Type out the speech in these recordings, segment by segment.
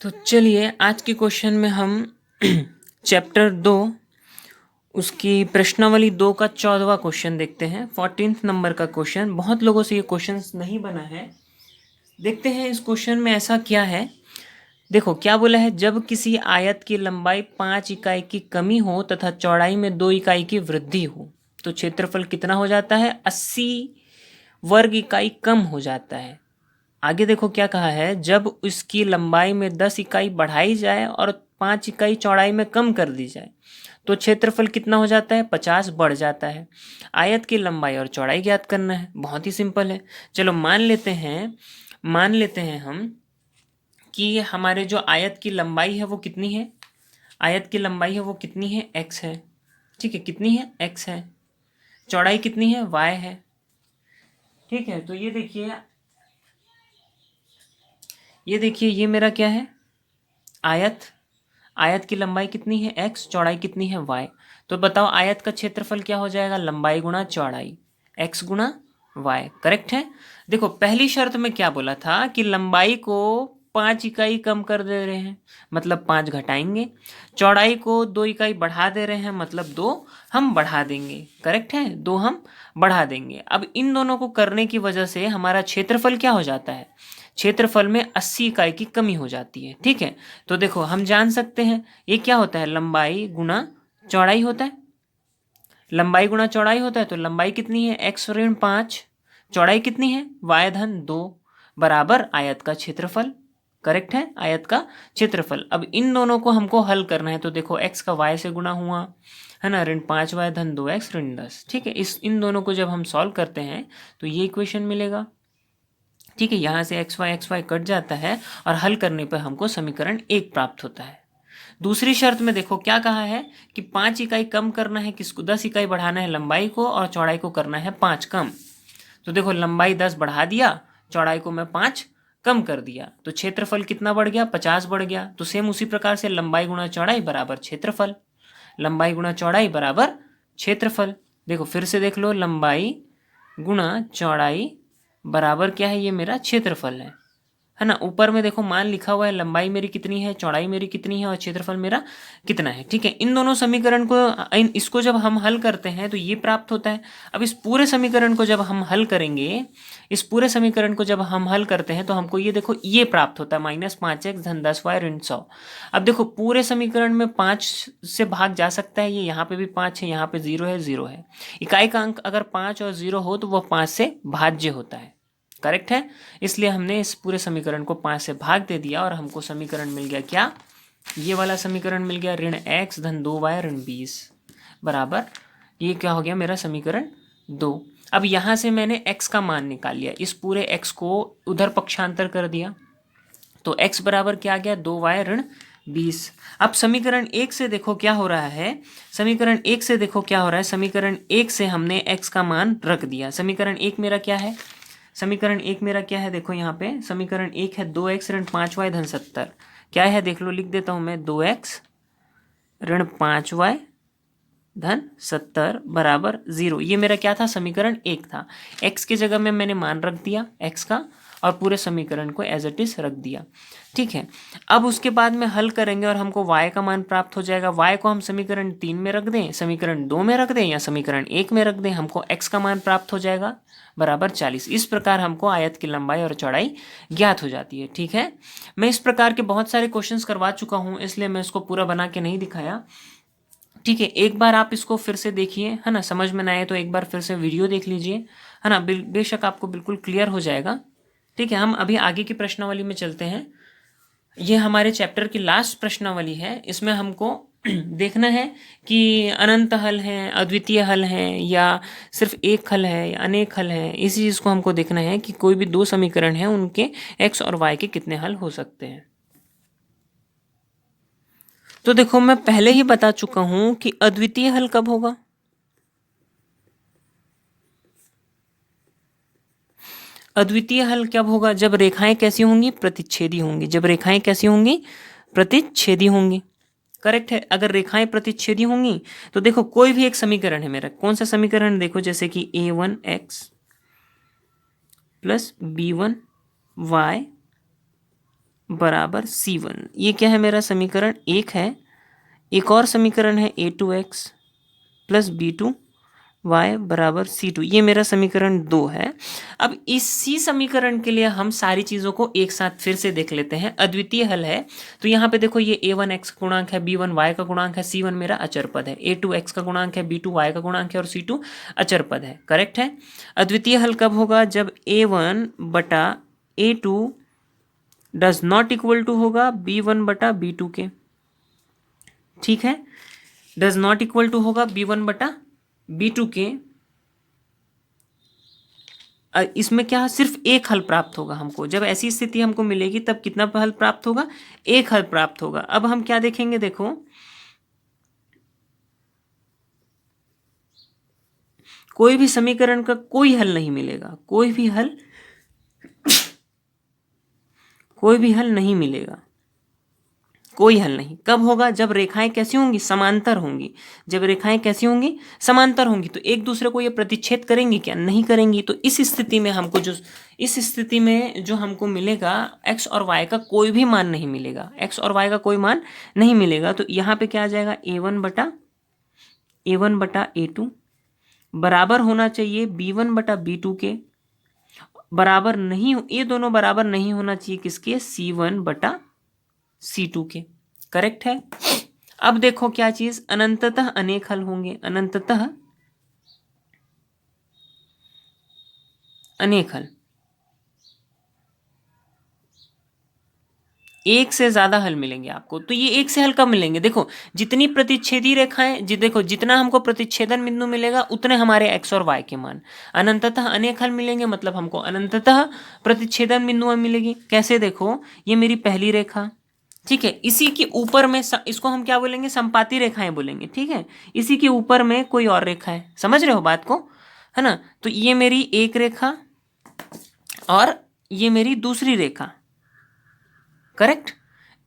तो चलिए आज के क्वेश्चन में हम चैप्टर 2 उसकी प्रश्नावली 2 का 14वां क्वेश्चन देखते हैं। 14th नंबर का क्वेश्चन। बहुत लोगों से ये क्वेश्चन नहीं बना है। देखते हैं इस क्वेश्चन में ऐसा क्या है। देखो क्या बोला है, जब किसी आयत की लंबाई 5 इकाई की कमी हो तथा चौड़ाई में 2 इकाई की वृद्धि हो तो क्षेत्रफल कितना हो जाता है, 80 वर्ग इकाई कम हो जाता है। आगे देखो क्या कहा है, जब उसकी लंबाई में 10 इकाई बढ़ाई जाए और 5 इकाई चौड़ाई में कम कर दी जाए तो क्षेत्रफल कितना हो जाता है, 50 बढ़ जाता है। आयत की लंबाई और चौड़ाई ज्ञात करना है। बहुत ही सिंपल है। चलो मान लेते हैं हम कि हमारे जो आयत की लंबाई है वो कितनी है, आयत की लंबाई है वो कितनी है, x है। ठीक है, कितनी है, x है। चौड़ाई कितनी है, y है। ठीक है, तो ये देखिए ये मेरा क्या है, आयत की लंबाई कितनी है, x, चौड़ाई कितनी है, y। तो बताओ आयत का क्षेत्रफल क्या हो जाएगा, लंबाई गुणा चौड़ाई, x गुणा y। करेक्ट है। देखो पहली शर्त में क्या बोला था कि लंबाई को 5 इकाई कम कर दे रहे हैं, मतलब 5 घटाएंगे। चौड़ाई को 2 इकाई बढ़ा दे रहे हैं, मतलब 2 हम बढ़ा देंगे। करेक्ट है, 2 हम बढ़ा देंगे। अब इन दोनों को करने की वजह से हमारा क्षेत्रफल क्या हो जाता है, क्षेत्रफल में 80 इकाई की कमी हो जाती है। ठीक है, तो देखो हम जान सकते हैं ये क्या होता है, लंबाई गुणा चौड़ाई होता है। लंबाई गुणा चौड़ाई होता है तो लंबाई कितनी है, x ऋण 5, चौड़ाई कितनी है, y धन 2, बराबर आयत का क्षेत्रफल। करेक्ट है, आयत का क्षेत्रफल। अब इन दोनों को हमको हल करना है तो देखो x का y से गुणा हुआ है ना, ऋण 5y धन 2x ऋण 10। ठीक है, इन दोनों को जब हम सॉल्व करते हैं तो ये इक्वेशन मिलेगा। ठीक है, यहाँ से एक्स वाई कट जाता है और हल करने पर हमको समीकरण 1 प्राप्त होता है। दूसरी शर्त में देखो क्या कहा है कि 5 इकाई कम करना है किसको, 10 इकाई बढ़ाना है लंबाई को और चौड़ाई को करना है 5 कम। तो देखो लंबाई 10 बढ़ा दिया, चौड़ाई को मैं 5 कम कर दिया, तो क्षेत्रफल कितना बढ़ गया, 50 बढ़ गया। तो सेम उसी प्रकार से लंबाई गुणा चौड़ाई बराबर क्षेत्रफल, लंबाई गुणा चौड़ाई बराबर क्षेत्रफल। देखो फिर से देख लो, लंबाई गुणा चौड़ाई बराबर क्या है, ये मेरा क्षेत्रफल है ना। ऊपर में देखो मान लिखा हुआ है, लंबाई मेरी कितनी है, चौड़ाई मेरी कितनी है और क्षेत्रफल मेरा कितना है। ठीक है, इन दोनों समीकरण को इसको जब हम हल करते हैं तो ये प्राप्त होता है। अब इस पूरे समीकरण को जब हम हल करेंगे, इस पूरे समीकरण को जब हम हल करते हैं तो हमको ये देखो ये प्राप्त होता है, -5x धन 10y ऋण 100। अब देखो पूरे समीकरण में 5 से भाग जा सकता है, ये यहाँ पे भी 5 है, यहाँ पे 0 है, 0 है। इकाई का अंक अगर 5 और 0 हो तो वह 5 से भाज्य होता है। करेक्ट है, इसलिए हमने इस पूरे समीकरण को 5 से भाग दे दिया और हमको समीकरण मिल गया क्या, ये वाला समीकरण मिल गया, ऋण x धन 2y ऋण 20 बराबर, ये क्या हो गया मेरा समीकरण 2। अब यहाँ से मैंने x का मान निकाल लिया, इस पूरे x को उधर पक्षांतर कर दिया तो x बराबर क्या आ गया, 2y ऋण 20। अब समीकरण 1 से देखो क्या हो रहा है, समीकरण 1 से देखो क्या हो रहा है, समीकरण 1 से हमने x का मान रख दिया। समीकरण 1 मेरा क्या है, समीकरण 1 मेरा क्या है, देखो यहाँ पे समीकरण 1 है 2x ऋण 5y धन 70। क्या है देख लो, लिख देता हूँ मैं, 2x ऋण 5y धन 70 बराबर 0। ये मेरा क्या था, समीकरण 1 था। x की जगह में मैंने मान रख दिया x का और पूरे समीकरण को एज इट इज रख दिया। ठीक है, अब उसके बाद में हल करेंगे और हमको y का मान प्राप्त हो जाएगा। y को हम समीकरण 3 में रख दें, समीकरण 2 में रख दें या समीकरण 1 में रख दें, हमको x का मान प्राप्त हो जाएगा बराबर 40। इस प्रकार हमको आयत की लंबाई और चौड़ाई ज्ञात हो जाती है। ठीक है, मैं इस प्रकार के बहुत सारे क्वेश्चंस करवा चुका हूँ, इसलिए मैं इसको पूरा बना के नहीं दिखाया। ठीक है, एक बार आप इसको फिर से देखिए, है ना, समझ में ना आए तो एक बार फिर से वीडियो देख लीजिए, है ना, बेशक आपको बिल्कुल क्लियर हो जाएगा। ठीक है, हम अभी आगे की प्रश्नावली में चलते हैं। ये हमारे चैप्टर की लास्ट प्रश्नावली है। इसमें हमको देखना है कि अनंत हल हैं, अद्वितीय हल हैं, या सिर्फ एक हल है या अनेक हल हैं। इसी चीज़ को हमको देखना है कि कोई भी 2 समीकरण हैं उनके x और y के कितने हल हो सकते हैं। तो देखो मैं पहले ही बता चुका हूं कि अद्वितीय हल कब होगा, अद्वितीय हल कब होगा, जब रेखाएं कैसी होंगी, प्रतिच्छेदी होंगी। जब रेखाएं कैसी होंगी, प्रतिच्छेदी होंगी। करेक्ट है, अगर रेखाएं प्रतिच्छेदी होंगी तो देखो कोई भी एक समीकरण है मेरा, कौन सा समीकरण, देखो जैसे कि a1x प्लस b1y बराबर C1। ये क्या है, मेरा समीकरण 1 है। एक और समीकरण है A2x प्लस B2y बराबर C2, ये मेरा समीकरण 2 है। अब इसी समीकरण के लिए हम सारी चीज़ों को एक साथ फिर से देख लेते हैं। अद्वितीय हल है तो यहाँ पे देखो, ये A1x का गुणांक है, B1y का गुणांक है, C1 मेरा अचर पद है, A2x का गुणांक है, B2y का गुणांक है और C2 अचर पद है। करेक्ट है। अद्वितीय हल कब होगा, जब A1 बटा A2 does not equal to होगा B1 बटा B2 के। ठीक है, डज नॉट इक्वल टू होगा B1 बटा B2 के। इसमें क्या, सिर्फ एक हल प्राप्त होगा हमको। जब ऐसी स्थिति हमको मिलेगी तब कितना हल प्राप्त होगा, एक हल प्राप्त होगा। अब हम क्या देखेंगे, देखो कोई भी समीकरण का कोई हल नहीं मिलेगा, कोई भी हल नहीं मिलेगा, कोई हल नहीं। कब होगा, जब रेखाएं कैसी होंगी, समांतर होंगी। जब रेखाएं कैसी होंगी, समांतर होंगी, तो एक दूसरे को ये प्रतिच्छेद करेंगी क्या, नहीं करेंगी। तो इस स्थिति में जो हमको मिलेगा, x और y का कोई भी मान नहीं मिलेगा, x और y का कोई मान नहीं मिलेगा। तो यहाँ पे क्या आ जाएगा, A1 बटा A2 बराबर होना चाहिए B1 बटा B2 के। बराबर नहीं, ये दोनों बराबर नहीं होना चाहिए किसके, C1 बटा C2 के। करेक्ट है। अब देखो क्या चीज, अनंततः अनेक हल होंगे, अनंततः अनेक हल, एक से ज्यादा हल मिलेंगे आपको। तो ये एक से हल कब मिलेंगे, देखो जितनी प्रतिच्छेदी रेखाएं देखो जितना हमको प्रतिच्छेदन बिंदु मिलेगा उतने हमारे x और y के मान। अनंततः अनेक हल मिलेंगे मतलब हमको अनंततः प्रतिच्छेदन बिंदु मिलेगी। कैसे, देखो ये मेरी पहली रेखा, ठीक है, इसी के ऊपर में इसको हम क्या बोलेंगे, संपाती रेखाएं बोलेंगे। ठीक है, इसी के ऊपर में कोई और रेखा है, समझ रहे हो बात को, है ना। तो ये मेरी एक रेखा और ये मेरी दूसरी रेखा। करेक्ट।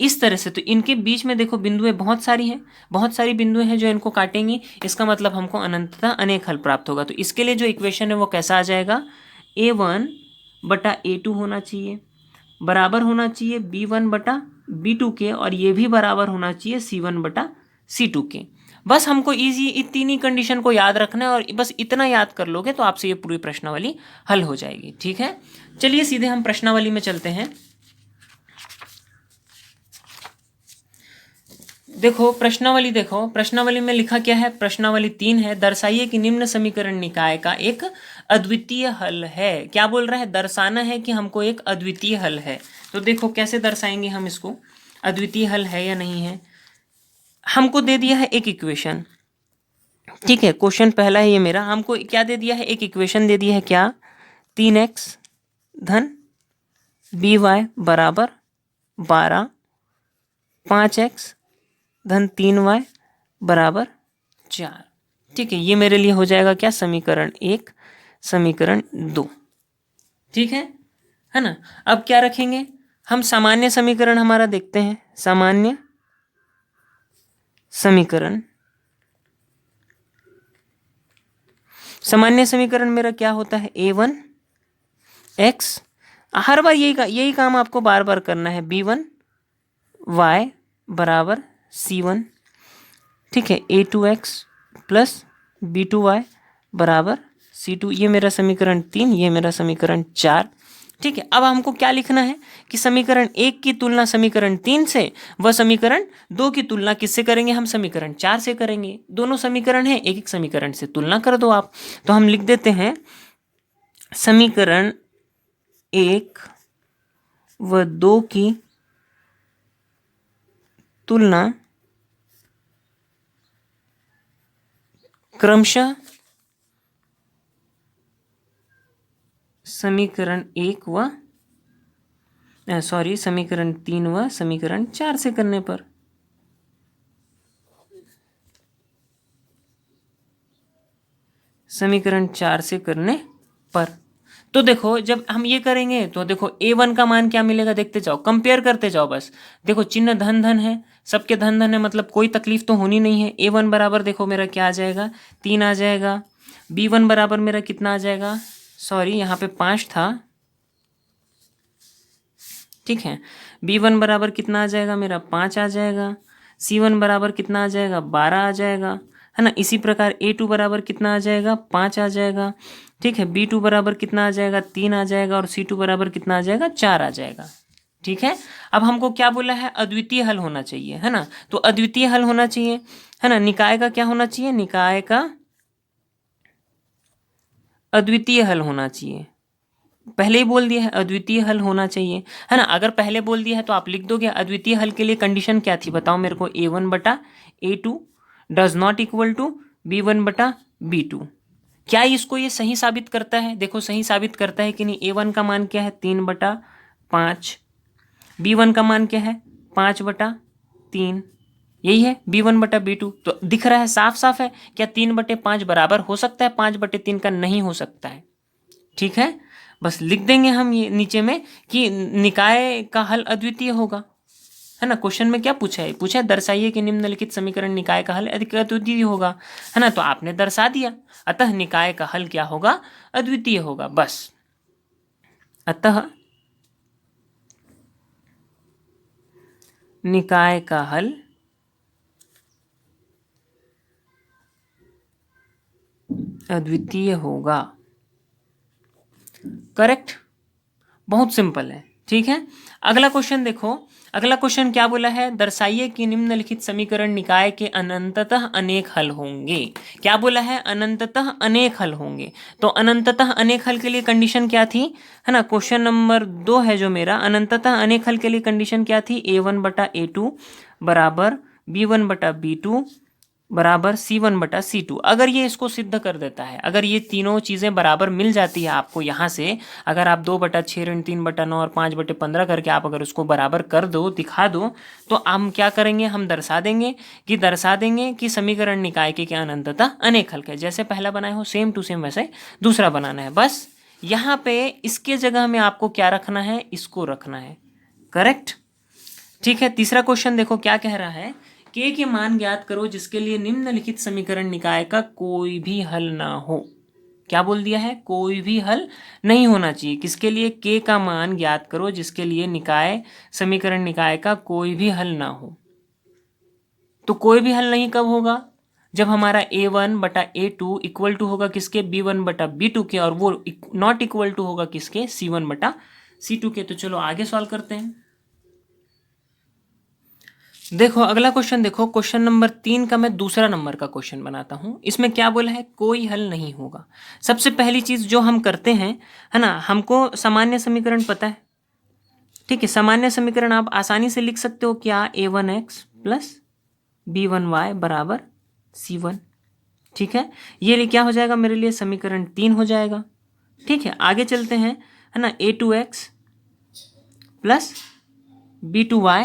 इस तरह से तो इनके बीच में देखो बिंदुएं बहुत सारी हैं, बहुत सारी बिंदुएं हैं जो इनको काटेंगी। इसका मतलब हमको अनंततः अनेक हल प्राप्त होगा। तो इसके लिए जो इक्वेशन है वो कैसा आ जाएगा, A1 बटा A2 होना चाहिए, बराबर होना चाहिए B1 बटा B2 के, और ये भी बराबर होना चाहिए C1 बटा C2 के। बस हमको इजी तीन ही कंडीशन को याद रखना है, और बस इतना याद कर लोगे तो आपसे ये पूरी प्रश्नावली हल हो जाएगी। ठीक है, चलिए सीधे हम प्रश्नावली में चलते हैं। देखो प्रश्नावली में लिखा क्या है, प्रश्नावली 3 है। दर्शाइए कि निम्न समीकरण निकाय का एक अद्वितीय हल है। क्या बोल रहा है, दर्शाना है कि हमको एक अद्वितीय हल है। तो देखो कैसे दर्शाएंगे हम इसको, अद्वितीय हल है या नहीं है। हमको दे दिया है एक इक्वेशन, ठीक है, क्वेश्चन पहला है ये मेरा। हमको क्या दे दिया है, एक इक्वेशन दे दिया है, क्या, 3x धन by बराबर 12, 5x धन 3y बराबर 4। ठीक है, ये मेरे लिए हो जाएगा क्या, समीकरण 1, समीकरण 2। ठीक है ना। अब क्या रखेंगे हम, सामान्य समीकरण हमारा देखते हैं। सामान्य समीकरण मेरा क्या होता है, A1 x, हर बार यही काम आपको बार बार करना है, B1 y बराबर C1। ठीक है, A2x प्लस B2y बराबर C2। ये मेरा समीकरण 3, ये मेरा समीकरण 4। ठीक है, अब हमको क्या लिखना है कि समीकरण 1 की तुलना समीकरण 3 से, व समीकरण 2 की तुलना किससे करेंगे, हम समीकरण 4 से करेंगे। दोनों समीकरण है, एक एक समीकरण से तुलना कर दो आप। तो हम लिख देते हैं समीकरण 1 व 2 की तुलना क्रमशः समीकरण 3 व समीकरण 4 से करने पर। समीकरण 4 से करने पर तो देखो जब हम ये करेंगे तो देखो A1 का मान क्या मिलेगा, देखते जाओ, कंपेयर करते जाओ बस। देखो चिन्ह धन धन है, सबके धन धन है, मतलब कोई तकलीफ तो होनी नहीं है। A1 बराबर देखो मेरा क्या आ जाएगा, 3 आ जाएगा। B1 बराबर मेरा कितना आ जाएगा, सॉरी यहाँ पे 5 था। ठीक है। B1 बराबर कितना आ जाएगा मेरा 5 आ जाएगा। C1 बराबर कितना आ जाएगा 12 आ जाएगा, है ना। इसी प्रकार A2 बराबर कितना आ जाएगा 5 आ जाएगा। ठीक है। B2 बराबर कितना आ जाएगा 3 आ जाएगा और C2 बराबर कितना आ जाएगा 4 आ जाएगा। ठीक है। अब हमको क्या बोला है, अद्वितीय हल होना चाहिए, है ना। तो अद्वितीय हल होना चाहिए, है ना। निकाय का क्या होना चाहिए, निकाय का अद्वितीय हल होना चाहिए। पहले ही बोल दिया है अद्वितीय हल होना चाहिए, है ना। अगर पहले बोल दिया है तो आप लिख दोगे। अद्वितीय हल के लिए कंडीशन क्या थी बताओ मेरे को, A1/A2 does not equal to B1/B2। क्या इसको ये सही साबित करता है, देखो सही साबित करता है कि नहीं। A1 का मान क्या है 3/5, B1 का मान क्या है 5/3, यही है B1/B2। तो दिख रहा है, साफ साफ है। क्या 3/5 बराबर हो सकता है 5/3 का, नहीं हो सकता है। ठीक है। बस लिख देंगे हम ये नीचे में कि निकाय का हल अद्वितीय होगा, है ना। क्वेश्चन में क्या पूछा है, पूछा है दर्शाइए कि निम्नलिखित समीकरण निकाय का हल अद्वितीय होगा, है ना। तो आपने दर्शा दिया, अतः निकाय का हल क्या होगा, अद्वितीय होगा। बस अतः निकाय का हल अद्वितीय होगा। करेक्ट, बहुत सिंपल है। ठीक है। अगला क्वेश्चन देखो, अगला क्वेश्चन क्या बोला है, दर्शाइए कि निम्नलिखित समीकरण निकाय के अनंततः अनेक हल होंगे। क्या बोला है, अनंततः अनेक हल होंगे। तो अनंततः अनेक हल के लिए कंडीशन क्या थी, है ना। क्वेश्चन नंबर 2 है जो मेरा, अनंततः अनेक हल के लिए कंडीशन क्या थी, A1/A2 बराबर B1/B2 बराबर C1/C2। अगर ये इसको सिद्ध कर देता है, अगर ये तीनों चीज़ें बराबर मिल जाती है आपको यहाँ से, अगर आप 2/6 ऋण 3/9 और 5/15 करके आप अगर उसको बराबर कर दो, दिखा दो, तो हम क्या करेंगे, हम दर्शा देंगे कि समीकरण निकाय के क्या अनंततः अनेक हल के, जैसे पहला बनाए हो सेम टू सेम वैसे दूसरा बनाना है। बस यहाँ पे इसके जगह में आपको क्या रखना है, इसको रखना है। करेक्ट। ठीक है। तीसरा क्वेश्चन देखो क्या कह रहा है, के मान ज्ञात करो जिसके लिए निम्नलिखित समीकरण निकाय का कोई भी हल ना हो। क्या बोल दिया है, कोई भी हल नहीं होना चाहिए। किसके लिए, के का मान ज्ञात करो जिसके लिए निकाय समीकरण निकाय का कोई भी हल ना हो। तो कोई भी हल नहीं कब होगा, जब हमारा A1/A2 इक्वल टू होगा किसके, B1/B2 के, और वो नॉट इक्वल टू होगा किसके, C1/C2 के। तो चलो आगे सॉल्व करते हैं। देखो अगला क्वेश्चन देखो, क्वेश्चन नंबर 3 का मैं दूसरा नंबर का क्वेश्चन बनाता हूं। इसमें क्या बोला है, कोई हल नहीं होगा। सबसे पहली चीज जो हम करते हैं, है ना, हमको सामान्य समीकरण पता है। ठीक है। सामान्य समीकरण आप आसानी से लिख सकते हो, क्या, A1x प्लस B1y बराबर C1। ठीक है। ये क्या हो जाएगा मेरे लिए, समीकरण 3 हो जाएगा। ठीक है। आगे चलते हैं, है ना, A2x plus B2y,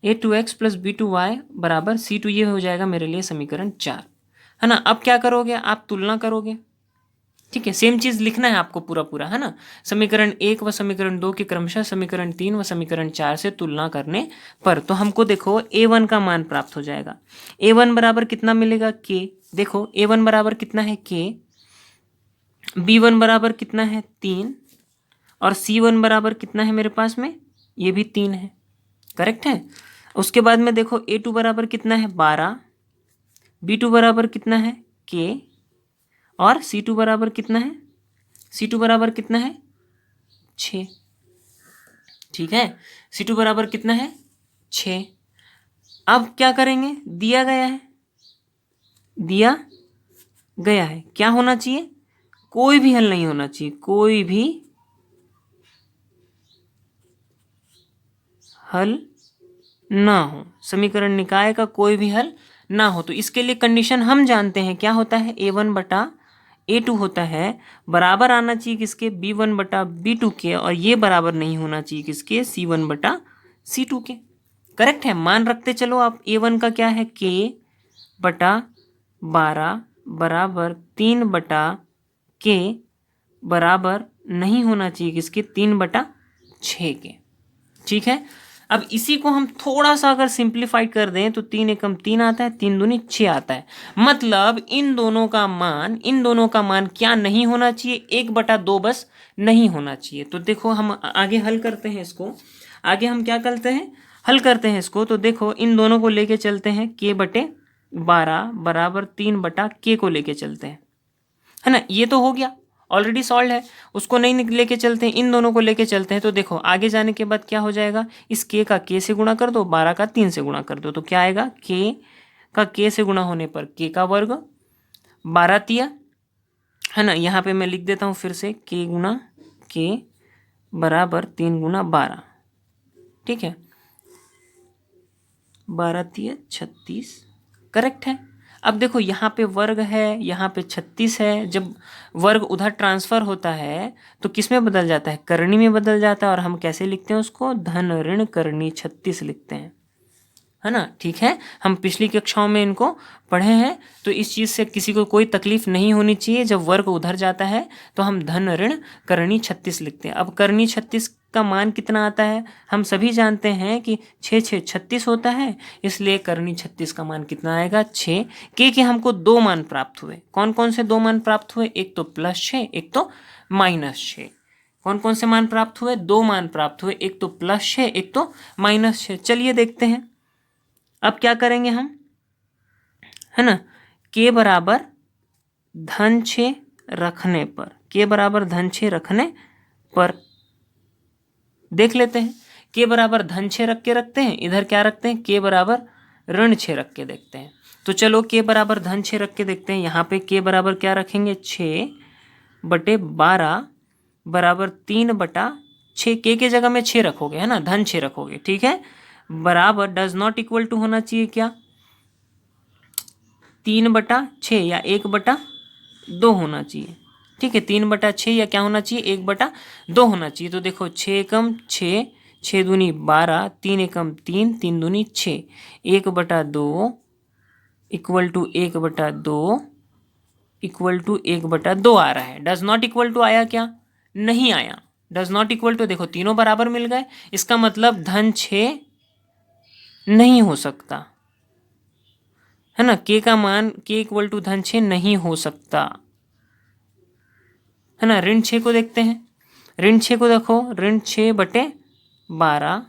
A2x plus B2y बराबर C2, ये हो जाएगा मेरे लिए समीकरण 4, है ना। अब क्या करोगे, आप तुलना करोगे। ठीक है। सेम चीज लिखना है आपको पूरा पूरा, है ना। समीकरण 1 व समीकरण 2 के क्रमशः समीकरण 3 व समीकरण 4 से तुलना करने पर तो हमको देखो A1 का मान प्राप्त हो जाएगा। A1 बराबर कितना मिलेगा, K। देखो A1 बराबर कितना है, K। B1 बराबर कितना है 3, और C1 बराबर कितना है मेरे पास में, ये भी 3 है। करेक्ट है। उसके बाद में देखो A2 बराबर कितना है 12, B2 बराबर कितना है K, और C2 बराबर कितना है, C2 बराबर कितना है 6। ठीक है। C2 बराबर कितना है 6। अब क्या करेंगे, दिया गया है, क्या होना चाहिए, कोई भी हल नहीं होना चाहिए, कोई भी हल ना हो, समीकरण निकाय का कोई भी हल ना हो। तो इसके लिए कंडीशन हम जानते हैं, क्या होता है, A1/A2 होता है, बराबर आना चाहिए किसके, B1/B2 के, और ये बराबर नहीं होना चाहिए किसके, C1/C2 के। करेक्ट है। मान रखते चलो आप, A1 का क्या है, K/12 बराबर 3/K बराबर नहीं होना चाहिए किसके, 3/6 के। ठीक है। अब इसी को हम थोड़ा सा अगर सिंप्लीफाई कर दें तो 3 एकम 3 आता है, 3 दूनी 6 आता है। मतलब इन दोनों का मान क्या नहीं होना चाहिए, 1/2 बस नहीं होना चाहिए। तो देखो हम आगे हल करते हैं इसको। आगे हम क्या करते हैं, हल करते हैं इसको। तो देखो इन दोनों को लेके चलते हैं, k/12 बराबर 3/k को लेके चलते हैं, है ना। ये तो हो गया, ऑलरेडी सॉल्व है। उसको नहीं लेके चलते हैं, इन दोनों को लेके चलते हैं। तो देखो आगे जाने के बाद क्या हो जाएगा, इस k का k से गुणा कर दो, 12 का 3 से गुणा कर दो, तो क्या आएगा, k का k से गुणा होने पर k का वर्ग 12 तिया, है ना। यहाँ पे मैं लिख देता हूँ फिर से, k गुणा k बराबर 3 गुणा 12, ठीक है, 12 तिया 36, करेक्ट है। अब देखो यहाँ पे वर्ग है, यहाँ पे 36 है। जब वर्ग उधर ट्रांसफर होता है तो किस में बदल जाता है, करनी में बदल जाता है। और हम कैसे लिखते हैं उसको, धन ऋण करनी 36 लिखते हैं, है ना। ठीक है, हम पिछली कक्षाओं में इनको पढ़े हैं, तो इस चीज़ से किसी को कोई तकलीफ नहीं होनी चाहिए। जब वर्ग उधर जाता है तो हम धन ऋण करनी 36 लिखते हैं। अब करनी 36 का मान कितना आता है, हम सभी जानते हैं कि 6 6 36 होता है, इसलिए करनी 36 का मान कितना आएगा, 6। के हमको 2 मान प्राप्त हुए। कौन कौन से 2 मान प्राप्त हुए, एक तो +6, एक तो -6। कौन कौन से मान प्राप्त हुए, 2 मान प्राप्त हुए, एक तो +6, एक तो -6। चलिए देखते हैं अब क्या करेंगे हम, है ना। k बराबर धन 6 रखने पर, k बराबर धन 6 रखने पर देख लेते हैं। k बराबर धन 6 रख के रखते हैं, इधर क्या रखते हैं, k बराबर ऋण 6 रख के देखते हैं। तो चलो k बराबर धन 6 रख के देखते हैं। यहाँ पे k बराबर क्या रखेंगे, 6/12 बराबर 3/6। k के जगह में 6 रखोगे, है ना, धन 6 रखोगे, ठीक है। बराबर डज नॉट इक्वल टू होना चाहिए क्या, 3/6 या 1/2 होना चाहिए, ठीक है। 3/6 या क्या होना चाहिए, 1/2 होना चाहिए। तो देखो 6 एकम 6, 6 दूनी 12, 3 एकम 3, 3 दूनी 6, 1/2 इक्वल टू 1/2 इक्वल टू 1/2 आ रहा है। डज नॉट इक्वल टू आया क्या, नहीं आया। डज नॉट इक्वल टू, देखो तीनों बराबर मिल गए, इसका मतलब धन 6 नहीं हो सकता, है ना। k का मान k इक्वल टू धन 6 नहीं हो सकता, है ना। ऋण 6 को देखते हैं। ऋण 6 को देखो, ऋण 6/12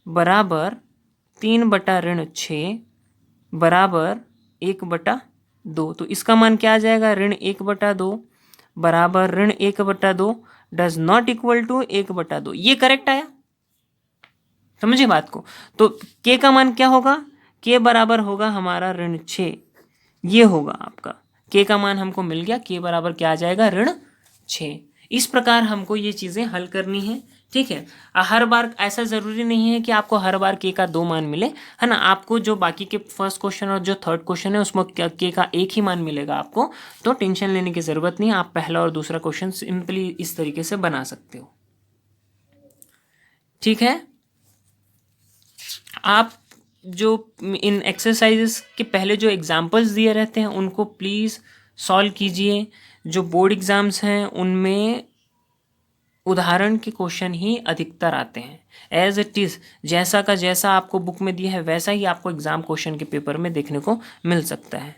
बराबर 3/6 बराबर 1/2। तो इसका मान क्या आ जाएगा, ऋण 1/2 बराबर ऋण 1/2 डज नॉट इक्वल टू 1/2। ये करेक्ट आया, समझे बात को। तो k का मान क्या होगा, k बराबर होगा हमारा ऋण 6, ये होगा आपका k का मान हमको मिल गया। k बराबर क्या आ जाएगा, ऋण 6। इस प्रकार हमको ये चीज़ें हल करनी है, ठीक है। हर बार ऐसा ज़रूरी नहीं है कि आपको हर बार k का 2 मान मिले, है ना। आपको जो बाकी के फर्स्ट क्वेश्चन और जो थर्ड क्वेश्चन है उसमें k का 1 ही मान मिलेगा आपको, तो टेंशन लेने की ज़रूरत नहीं है। आप पहला और दूसरा क्वेश्चन सिंपली इस तरीके से बना सकते हो, ठीक है। आप जो इन एक्सरसाइजेस के पहले जो एग्जाम्पल्स दिए रहते हैं उनको प्लीज़ सॉल्व कीजिए। जो बोर्ड एग्ज़ाम्स हैं उनमें उदाहरण के क्वेश्चन ही अधिकतर आते हैं। एज इट इज़ जैसा का जैसा आपको बुक में दिया है वैसा ही आपको एग्ज़ाम क्वेश्चन के पेपर में देखने को मिल सकता है।